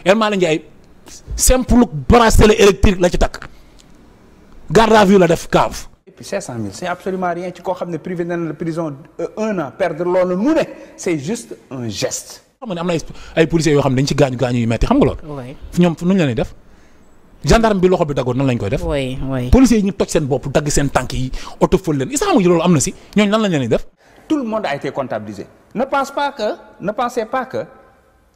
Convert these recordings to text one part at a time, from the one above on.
El Malick Ndiaye simple bracelet électrique la ci takk garde à vue la def cave. Et puis 500 000 c'est absolument rien ci koo xam ne privé na la prison 1 an perdre loolu mu ne c'est juste un geste. xam nga ne am na ay policiers yoo xam ne dañ ci gaañu yu metti xam nga loolu. ñoom nu ñu la ñuy def. gendarme bi loxo bi daggoon nan lañ koy def. policiers yi ñu toj seen bopp dagg seen tànk yi oto fël leen is xam nga loolu am na si ñooñu lan lañ leen di def. Tout le monde a été comptabilisé. Ne pensez pas que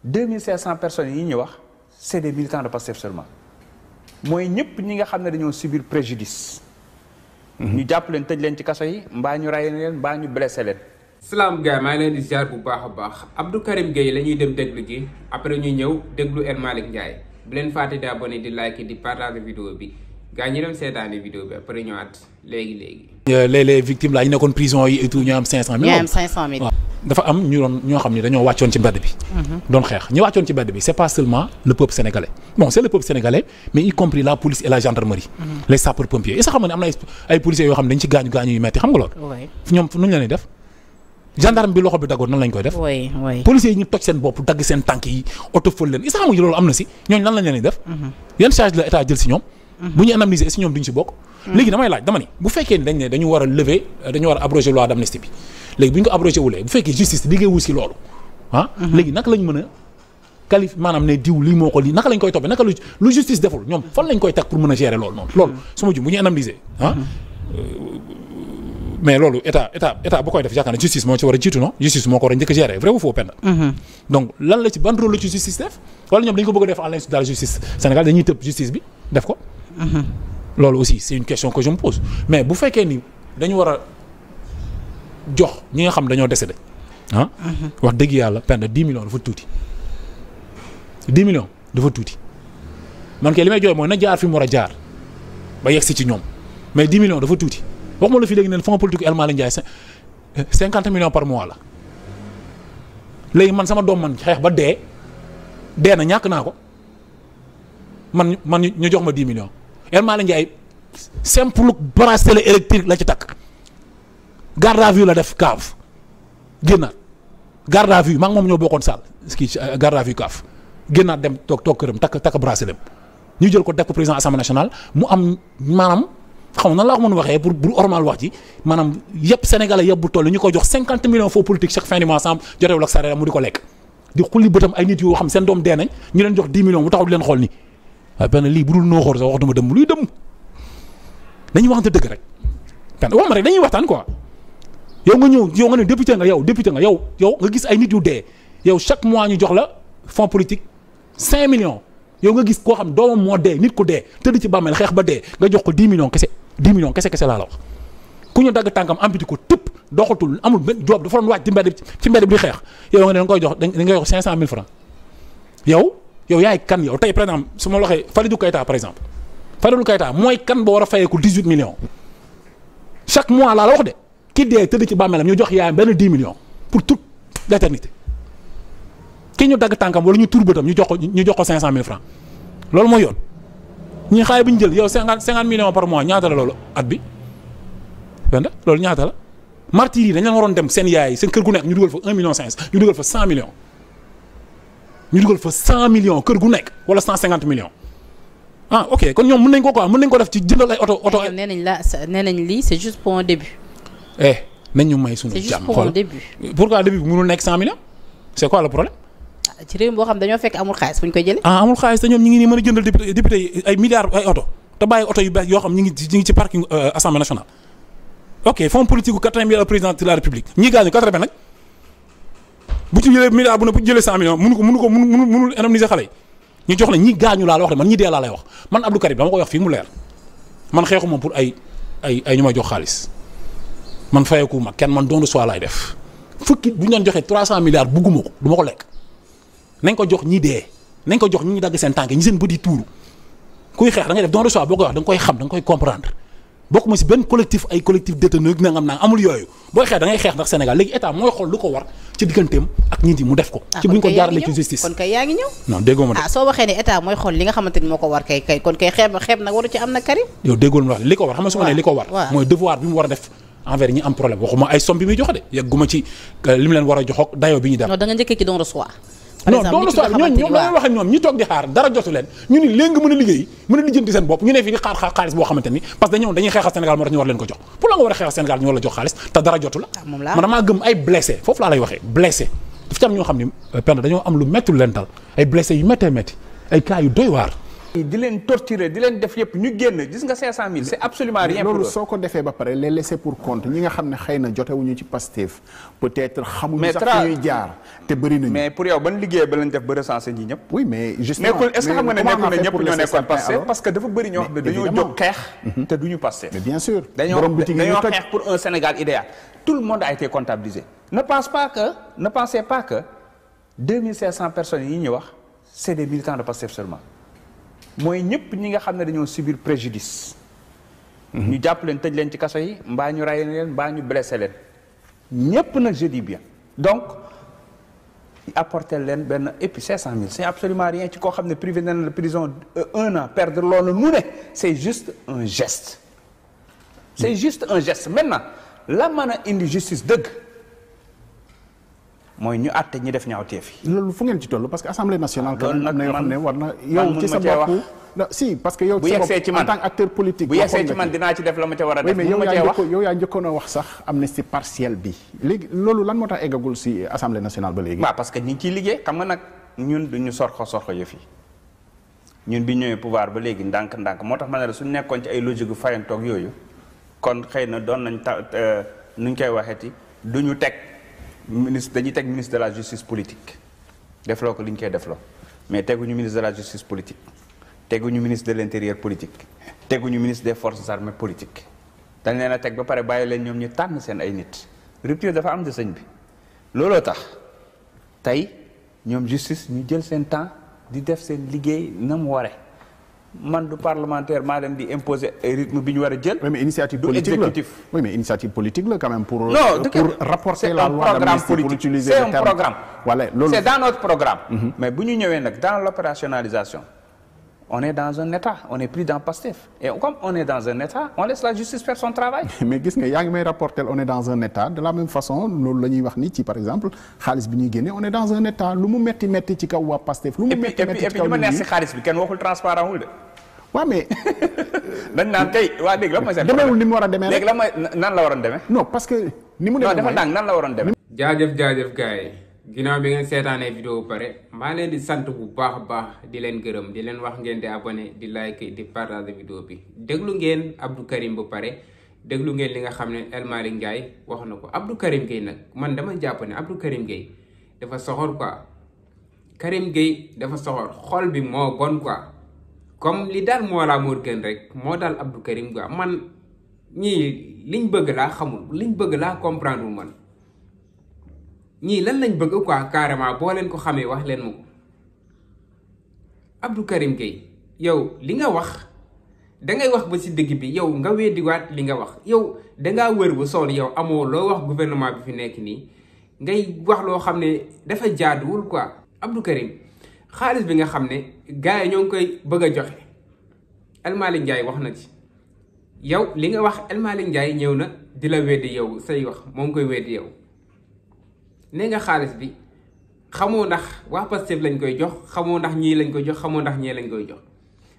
2500 personnes yi ñu wax c'est des militants de Pastef seulement mooy ñëpp ñi nga xam ne dañoo subir préjudice. ñu jàpp leen tëj leen ci kaso yi mbaa ñu rey leen mbaa ñu blessé leen. salaam gars maa ngi leen di ziar bu baax a baax Abdou Karim Gueye la ñuy dem déglu ji après ñu ñëw déglu El Malick Ndiaye bu leen fàtte di abonné di like di partager vidéo bi gars ñi dem seetaani vidéo bi après ñëwaat léegi. les victimes là ñu nekkoon prison yi et tout ñu am 500 000. ñu am 500 000. waaw dafa am ñoo xam ne dañoo wàccoon ci mbedd bi. doon xeex ñi wàccoon ci mbedd bi c'est pas seulement le peuple sénégalais bon c'est le peuple sénégalais mais y compris la police et la gendarmerie. les sapeurs pompiers et sax xam nga ne am na ay policiers yoo xam ne dañ ci gaañu yu metti xam nga loolu. ñoom nu ñu leen di def. gendarme bi loxo bi daggoon nan lañ koy def. policiers yi ñu toj seen bopp dagg seen tànk yi oto fël leen is xam nga loolu am na si ñooñu lan lañ leen di def. yan charge la état jël si ñoom. bu ñu analyser si ñoom duñ si bokk. léegi damay laaj dama ni bu fekkee ni dañ ne dañu war a lever dañu war a abroger loi d'amnistie bi léegi bu ñu ko abrogé wulee bu fekkee justice liggéeyu si loolu léegi naka lañ mën a qualifier maanaam ne diw lii moo ko lii naka lañ koy toppee naka lu justice deful ñoom fan lañ koy teg pour mën a gérer loolu noonu. loolu su ma jum bu ñu analyser mais loolu état bu koy def yaakaar ne justice moo ci war a jiitu non justice moo ko war a njëkk a gérer vrai ou faux penda donc lan la ci ban rôle la ci justice def wala ñoom dañ ko bëgg a def à l'institut de la justice Sénégal dañuy tëb justice bi def ko loolu aussi c'est une question que je me pose mais bu fekkee ni dañu war a jox ñi nga xam dañoo décédé wax dëgg yàlla penda 10 millions dafa tuuti 10 millions dafa tuuti man kay li may jooy mooy na jaar fi mu war a jaar ba yegg si ci ñoom mais 10 millions dafa tuuti waxuma la fi léegi ne fonds politique El Malick Ndiaye 50 millions par mois la léegi man sama doom man xeex ba dee na ñàkk naa ko man ñu jox ma 10 millions El Malick Ndiaye simple bracelet électrique la ci takk garde à vue la def cave génnaat garde à vue maa ngi moom ñoo bokkoon saal kii garde à vue cave génnaat dem toog këram takk bracelet ñu jël ko def ko président assemblée nationale mu am maanaam xam nan laa ko mën waxee pour ormal wax ji maanaam yëpp sénégalais yëpp bu toll ñu koy jox 50 millions faux politique chaque fin du mois sans jotewul ak salaire mu di ko lekk di xulli bëtam ay nit yoo xam seen doom dee nañ ñu leen jox 10 millions mu taxaw di leen xool nii waaye benn lii bu dul nooxoor sax wax dama dem luy dem dañuy waxante dëgg rek benn wax ma rek dañuy waxtaan quoi yow nga ne député nga yow nga gis ay nit yu dee yow chaque mois ñu jox la fonds politique 5 millions yow nga gis koo xam doomam moo dee nit ku dee tëdd ci bàmmeel xeex ba dee nga jox ko 10 millions kese laa la wax ku ñu dagg tànkam amputé ko tëpp doxatul amul benn job dafa doon wàcc ci mbedd bi di xeex yow nga ne da nga koy jox 500 000 francs yow yaay kan yow tey par exemple su ma la waxee Fadilou Keita par exemple Fadilou Keita mooy kan boo war a fayeeku 18 millions chaque mois laa la wax de ki dee tëdd ci bàmmeelam ñu jox yaayam benn 10 millions pour toute l'éternité ki ñu dagg tànkam wala ñu tur bëtam ñu jox ko 500 000 francs loolu mooy yoon ñi xaay bi ñu jël yow 50 millions par mois ñaata la loolu at bi wenda loolu ñaata la martyrs yi dañ leen waroon dem seen yaay seen kër gu nekk ñu dugal fa 1 million 500 ñu dugal fa 100 millions ñu dugal fa 100 millions kër gu nekk wala 150 millions ok kon ñoom mën nañ ko def ci jëndal ay oto nee nañ lii c'est juste pour un début nañ ñu may suñu jàmm c'est juste pour un début pourquoi début bi mënul nekk 100 millions c'est quoi le problème ci réew boo xam dañoo fekk amul xaalis fu ñu koy jëlee amul xaalis te ñoom ñi ngi nii mën a jëndal député yi ay milliards ay oto te bàyyi oto yu bees yoo xam ñi ngi ci parking assemblée nationale ok fonds politique 80 milliards président de la république ñii gaañu 80 nag bu ci jëlee milliard bu ne bu ci jëlee 100 millions mënul indemniser xale yi ñu jox la ñi gaañu laa la wax de man ñi dee laa lay wax man Abdou Karim dama koy wax fii mu leer man xeexu moom pour ay ñu may jox xaalis man fayeeku ma kenn man don de soi laay def fukki bu ñu doon joxee 300 milliards bugguma ko du ma ko lekk nañ ko jox ñi dee nañ ko jox ñi dagg seen tànk ñi seen bët yi tuuru kuy xeex da ngay def don de soi boo koy wax da nga koy xam da nga koy comprendre bokk ma si benn collectif ay collectif détenu nangam naa amul yooyu booy xeex da ngay xeex ndax Sénégal léegi état mooy xool lu ko war ci digganteem ak ñi mu def ko. ci bu ñu ko jaarale ci justice kon kay yaa ngi ñëw. non déggoo ma de. soo waxee ne état mooy xool li nga xamante ni moo ko war kay kon kay xeeb nag waru ci am nag Karim. yow déggoo ma wax li ko war xam nga su ma nee li ko war. mooy devoir bi mu war a def envers ñi am problème waxuma ay somme bi muy joxe de yegguma ci li mu leen war a jox ak dayoo bi ñu def. non da nga njëkkee ci don de soi non doonu sax ñoom la wax ak ñoom ñi toog di xaar dara jotu leen ñu ni léegi nga mën a liggéey mën a lijjanti seen bopp ñu ne fii di xaar xaalis boo xamante ni parce que dañuy xeexal Sénégal moo tax ñu war leen ko jox pour la nga war a xeexal Sénégal ñu war la jox xaalis te dara jotu la man damaa gëm ay blessé foofu laa lay waxee blessé daf ci am ñoo xam ni pend dañoo am lu métti leen dal ay blessé yu méttee métti ay cas yu doy waar di leen torturer di leen def yëpp ñu génn gis nga 500000 c'est absolument rien pour loolu soo ko defee ba pare les laisser pour compte ñi nga xam ne xëy na jotewuñu ci Pastef peut-être xamuñu sax fi ñuy jaar te bëri nañu mais pour yow ban liggéey ba lañ def ba recenser ñi ñëpp oui mais justement nekkul est-ce que xam nga ne nekkul ne ñëpp ñoo nekkoon Pastef parce que dafa bëri ñoo xam ne dañoo jóg xeex te duñu Pastef mais bien sûr dañoo xeex pour un Sénégal idéal tout le monde a été comptabilisé ne pensez pas que 2500 personnes yi ñu wax c'est des militants de Pastef seulement mooy ñëpp ñi nga xam ne dañoo subir préjudice ñu jàpp leen tëj leen ci kaso yi mbaa ñu rey leen mbaa ñu blessé leen ñëpp nag je dis bien donc apporter leen benn et puis 500000 c'est absolument rien ci koo xam ne privé na la prison 1 an perdre loolu nu ne c'est juste un geste c'est juste un geste maintenant la mën a indi justice dëgg mooy ñu àtte ñi def ñaawteef yi. loolu fu ngeen ci toll parce que assemblée nationale. quand même am na yoo xam ne war na yow ci sa bopp si parce que yow ci sa bopp en tant qu'acteur politique. bu yegsee ci man dinaa ci def la ma ca war a def. mais yow yaa njëkkoon a wax sax amnistie partielle bi léegi loolu lan moo tax eggagul si assemblée nationale ba léegi. waaw parce que ñu ngi ciy liggéey xam nga nag ñun duñu sorxo yëf yi ñun bi ñëwee pouvoir ba léegi ndànk-ndànk moo tax ma ne la suñu nekkoon ci ay logique gu fayantoog yooyu kon xëy na doon nañ nuñ koy waxeeti duñu teg dañuy teg ministre de la justice politique defloo ko li ñu koy defloo mais teguñu ministre de la justice politique teguñu ministre de l'intérieur politique teguñu ministre des forces armées politique dañ leen a teg ba pare bàyyi leen ñoom ñu tànn seen ay nit rupture dafa am de sëñ bi looloo tax tey ñoom justice ñu jël seen temps di def seen liggéey na mu ware man du parlementaire maa leen di imposer ay rythme bi ñu war a jël. oui mais initiative politique la oui mais initiative politique la quand même pour. non pour rapporter la loi d'amnistie pour utiliser le terme. c'est un programme. voilà loolu c'est dans notre programme. mais bu ñu ñëwee nag dans l'opérationnalisation on est dans un état on est plus dans Pastef et comme on est dans un état on laisse la justice faire son travail. mais gis nga yaa ngi may rapporter on est dans un état de la même façon loolu la ñuy wax ni ci par exemple xaalis bi ñuy génne on est dans un état lu mu metti ci kaw waa Pastef. lu mu metti ci kaw li ma neex si xaalis bi kenn waxul transparent wul de. waaw mais. dañ naan tey waa dégg la mooy seen demeewul ni mu war a demee léegi la mooy nan la waroon demee. non parce que ni mu demee dafa nan la waroon demee. jaajëf gars yi ginnaaw bi ngeen seetaanee vidéo bu pare maa leen di sant bu baax a baax di leen gërëm di leen wax ngeen di abonné di like di partager vidéo bi déglu ngeen Abdou Karim bu pare déglu ngeen li nga xam ne El Malick Ndiaye wax na ko Abdou Karim Gueye nag man dama jàpp ne Abdou Karim Gueye dafa soxor quoi Karim Gueye dafa soxor xol bi moo bon quoi. comme li daal Mollah Morgun rek moo daal Abdou Karim quoi man ñii liñ bëgg laa xamul liñ bëgg laa comprendre man ñii lan lañ bëgg quoi carrément boo leen ko xamee wax leen ma ko Abdou Karim Gueye yow li nga wax dangay wax ba ci digg bi yow nga weddiwaat li nga wax yow dangaa wër ba sonn yow amoo loo wax gouvernement bi fi nekk nii ngay wax loo xam ne dafa jaaduwul quoi Abdou Karim xaalis bi nga xam ne gars yi ñoo ngi koy bëgg a joxe El Malick Ndiaye wax na ci yow li nga wax El Malick Ndiaye ñëw na di la weddi yow say wax moo ngi koy weddi yow nee nga xaalis bi xamoo ndax waa Pastef lañ koy jox xamoo ndax ñii lañ koy jox xamoo ndax ñii lañ koy jox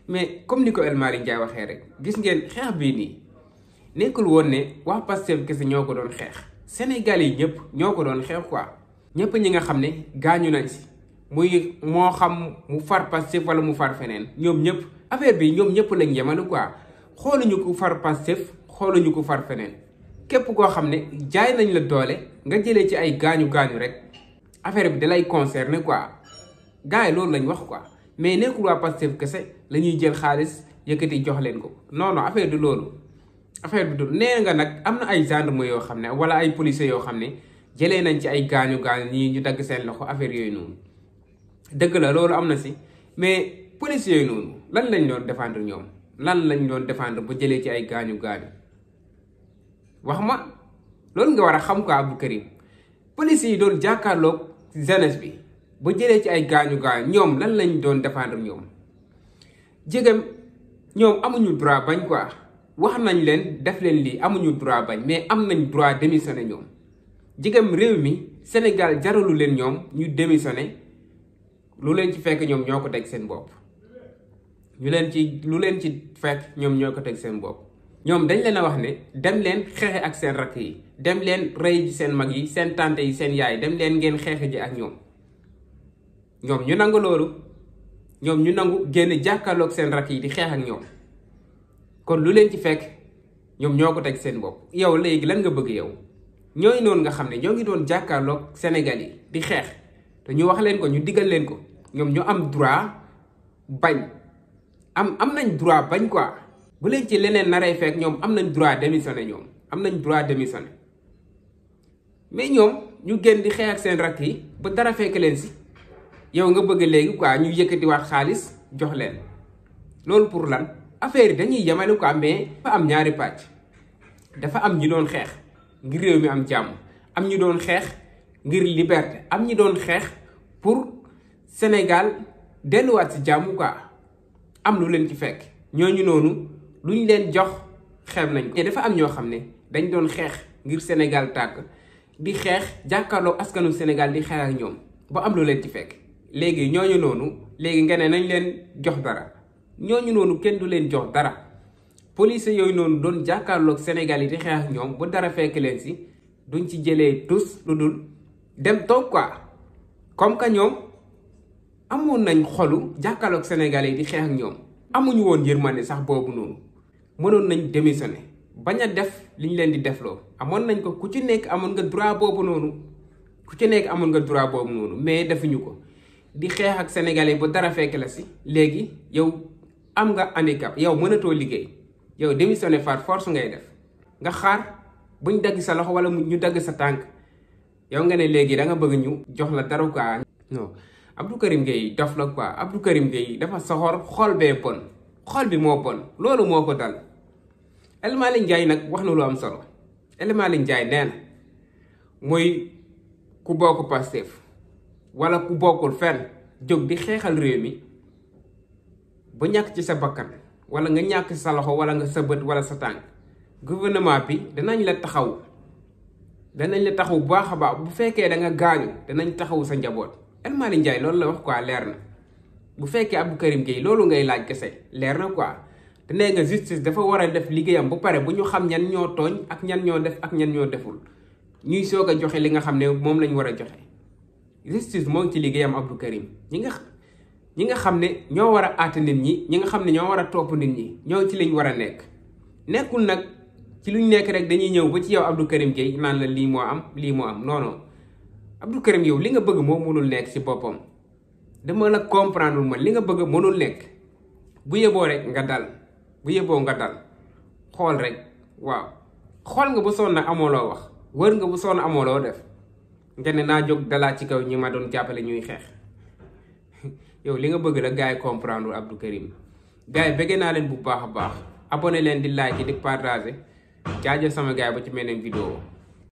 mais comme ni ko El Malick Ndiaye waxee rek gis ngeen xeex bii nii nekkul woon ne waa Pastef kese ñoo ko doon xeex Sénégal yi ñëpp ñoo ko doon xeex quoi ñëpp ñi nga xam ne gaañu nañ si muy moo xam mu far Pastef wala mu far feneen ñoom ñëpp affaire bi ñoom ñëpp lañ yemale quoi xooluñu ko far Pastef xooluñu ko far feneen képp koo xam ne jaay nañ la doole nga jëlee ci ay gaañu rek affaire bi dalay concerner quoi gars yi loolu lañ wax quoi mais nekkul waa Pastef kese la ñuy jël xaalis yëkkati jox leen ko non non affaire du loolu affaire bi du nee nga nag am na ay gendarme yoo xam ne wala ay policiers yoo xam ne jëlee nañ ci ay gaañu ñii ñu dagg seen loxo affaire yooyu noonu dëgg la loolu am na si mais policiers yooyu noonu lan lañ doon défendre ñoom lan lañ doon défendre ba jëlee ci ay gaañu wax ma loolu nga war a xam ko Abdou Karim police yi doon jàkkaarloog jeunesse bi ba jëlee ci ay gaañu ñoom lan lañ doon défendre ñoom jégam ñoom amuñu droit bañ quoi wax nañ leen def leen lii amuñu droit bañ mais am nañ droit démissionner ñoom jégam réew mi Sénégal jaralu leen ñoom ñu démissionner lu leen ci fekk ñoom ñoo ko teg seen bopp lu leen ci fekk ñoom ñoo ko teg seen bopp ñoom dañ leen a wax ne dem leen xeexe ak seen rakk yi dem leen rey ji seen mag yi seen tante yi seen yaay dem leen ngeen xeexe ji ak ñoom ñu nangu loolu ñoom ñu nangu génn jàkkaarloog seen rakk yi di xeex ak ñoom kon lu leen ci fekk ñoom ñoo ko teg seen bopp yow léegi lan nga bëgg yow ñooy noonu nga xam ne ñoo ngi doon jàkkaarloog Sénégal yi di xeex te ñu wax leen ko ñu digal leen ko ñoom ñu am droit bañ am nañ droit bañ quoi bu leen ci leneen naree fekk ñoom am nañ droit démissionner ñoom am nañ droit démissionner mais ñoom ñu génn di xeex ak seen rakk yi ba dara fekk leen si yow nga bëgg léegi quoi ñu yëkkatiwaat xaalis jox leen loolu pour lan affaire yi dañuy yemale quoi mais dafa am ñaari pàcc dafa am ñi doon xeex ngir réew mi am jàmm am ñu doon xeex ngir liberté am ñi doon xeex pour Sénégal delluwaat si jàmm quoi am lu leen ci fekk ñooñu noonu lu ñu leen jox xeeb nañ te dafa am ñoo xam ne dañ doon xeex ngir Sénégal tàkk di xeex jàkkaarloo askanu Sénégal di xeex ak ñoom ba am lu leen ci fekk léegi ñooñu noonu léegi nga ne nañ leen jox dara ñooñu noonu kenn du leen jox dara police yooyu noonu doon jàkkaarloog Sénégal yi di xeex ak ñoom bu dara fekk leen si duñ ci jëlee tous lu dul dem toog quoi comme que ñoom amoon nañ xolu jàkkaarloog Sénégal yi di xeex ak ñoom amuñu woon yërmande sax boobu noonu mënoon nañ démissionner bañ a def li ñu leen di defloo amoon nañ ko ku ci nekk amoon nga droit boobu noonu mais defuñu ko di xeex ak Sénégalais ba dara fekk la si léegi yow am nga handicap yow mënatoo liggéey yow démissionner par force ngay def nga xaar buñ dagg sa loxo wala ñu dagg sa tànk yow nga ne léegi da nga bëgg ñu jox la dara quoi. non Abdou Karim Gueye dof la quoi Abdou Karim Gueye dafa soxor xol bee bon xol bi moo bon loolu moo ko dal. El Malick Ndiaye nag wax na lu am solo El Malick Ndiaye nee na mooy ku bokk Pastef wala ku bokkul fenn jóg di xeexal réew mi ba ñàkk ci sa bakkan wala nga ñàkk sa loxo wala nga sa bët wala sa tànk gouvernement bi danañ la taxaw bu baax a baax bu fekkee da nga gaañu danañ taxaw sa njaboot. El Malick Ndiaye loolu la wax quoi leer na bu fekkee Abdou Karim Gueye loolu ngay laaj kese leer na quoi te nee nga justice dafa war a def liggéeyam bu pare bu ñu xam ñan ñoo tooñ ak ñan ñoo def ak ñan ñoo deful ñuy soog a joxe li nga xam ne moom lañ war a joxe. justice moo ngi ci liggéeyam Abdou Karim ñi nga xam ne ñoo war a àtte nit ñi nga xam ne ñoo war a topp nit ñi ñoo ci liñ war a nekk nekkul nag ci luñ nekk rek dañuy ñëw ba ci yow Abdou Karim Gueye naan la lii moo am non Abdou Karim yow li nga bëgg moo mënul nekk ci boppam dama la comprendre man li nga bëgg mënul nekk bu yeboo rek nga dal xool rek waaw xool nga bu sonn nag amoo loo wax wër nga bu sonn amoo loo def nga ne naa jóg dalaat ci kaw ñi ma doon jàppale ñuy xeex yow li nga bëgg la gars yi comprendre Abdou Karim gars yi bëggee naa leen bu baax a baax abonné leen di like di partager jaajëf sama gars yi ba ci meneen vidéo